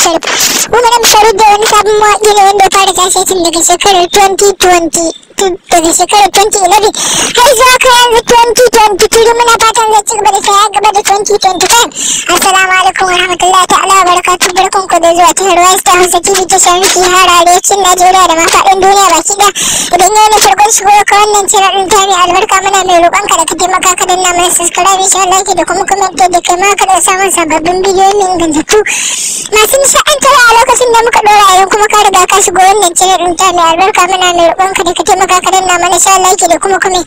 Sharif. Umaru Sharif da wani sabon mawaƙi ne wanda ya fara tashi tun daga shekarar 2020 daga shekarar 2011 har zuwa ka yanzu 2022 muna fatan zai ci gaba da saya gaba da 2025. Assalamu alaikum wa rahmatullahi ta'ala wa barakatuh. Barkan ku da zuwa ta Harwa Star Hausa TV ta Shamsi harare cin Najeriya da ma faɗin duniya baki ɗaya. Idan yau ne farkon shigo ka wannan channel ɗin ta mai albarka muna mai roƙon ka da ka taimaka ka danna mana subscribe insha Allah da kuma comment da kai ma ka da samun sababbin bidiyoyi mai ingantattu masu nishaɗantarwa a lokacin da muka ɗora idan kuma ka riga ka shigo wannan channel ɗin ta mai albarka muna mai roƙon ka da ka taimaka ka danna mana insha Allah da kuma comment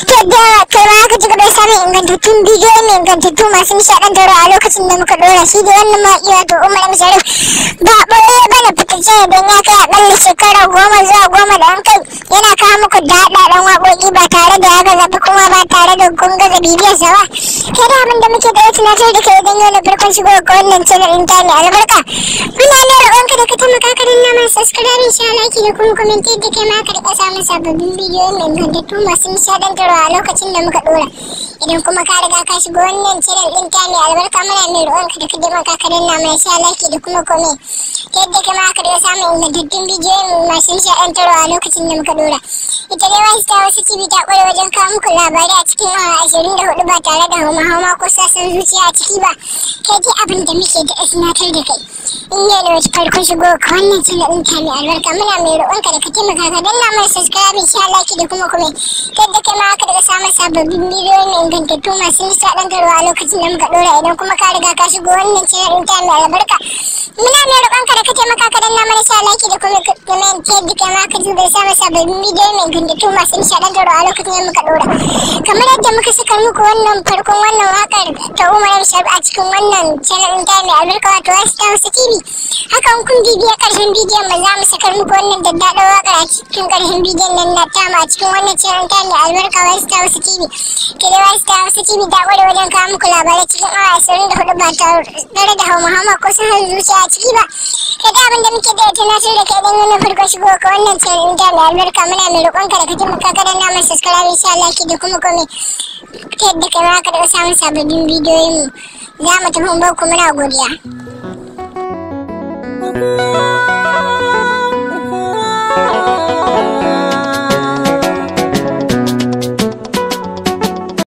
yadda kai ma ka ci gaba da samun ingantattun bidiyoyi mai ingantattu masu nishaɗantarwa a lokacin da muka ɗora shi da wannan mawaƙi wato Umar M Sharif ba ɓoye bane fitacce don ya kai aƙalla shekara 10 zuwa 10 da an kai yana kawo muku daɗaɗɗen waƙoƙi ba tare da ya gaza ba kuma ba tare da kun gaza bibiyar sa ba. Kai da abin da muke da tunatar da kai idan yau na farkon shigo ga wannan channel ɗin ta mai albarka muna ne roƙonka da ka taimaka ka danna mana subscribe insha Allah da kuma comment da kai ma ka riƙa samun sababbin bidiyoyi mai ingantattu masu nishaɗantarwa a lokacin da muka ɗora. Idan kuma ka riga ka shigo wannan channel ɗin ta mai albarka muna mai roƙonka da ka taimaka ka danna mana insha Allah da kuma comment yadda kai ma ka riƙa samun ingantattun bidiyoyi masu nishaɗantarwa a lokacin da muka ɗora. Ita dai wasu TV ta ƙware wajen kawo muku labarai a cikin awa 24 ba tare da hauma ko sassan zuciya a ciki ba. Kai dai abin da muke da tunatar da kai in yau da wata farkon shigo ka wannan channel ɗin ta mai albarka muna mai roƙonka da ka taimaka ka danna mana subscribe insha Allah da kuma comment yadda kai ma ka riƙa samun sababbin bidiyoyi mai ingantattu masu nishaɗantarwa a lokacin da muka ɗora. Idan kuma ka riga ka shigo wannan channel ɗin ta mai albarka muna mai roƙonka da ka taimaka ka danna mana insha Allah da kuma comment yadda kai ma ka duba da samun sababbin bidiyoyi mai ingantattu masu nishaɗantarwa a lokacin da muka ɗora. Kamar yadda muka saka muku wannan farkon wannan waƙar ta Umar M Sharif a cikin wannan channel ɗin ta mai albarka wato Star Hausa TV. Hakan kun bibiya ƙarshen bidiyon mu za mu sakar muku wannan daddaɗar waƙar a cikin ƙarshen bidiyon nan na tamu a cikin wannan channel ta mai albarka Star Hausa TV. Kerewa Star Hausa TV ta ƙware wajen kawo muku labarai cikin awa 24 ba tare da hauma ko sun zuciya a ciki ba. Kai da abin da muke da tunatar da kai dan yana farko shigo ka wannan channel ɗin ta mai albarka muna mai roƙonka da ka taimaka ka danna mana subscribe insha Allah da kuma comment yadda kai ma ka daga samun sababbin bidiyoyin mu za mu tafi mu bar ku muna godiya.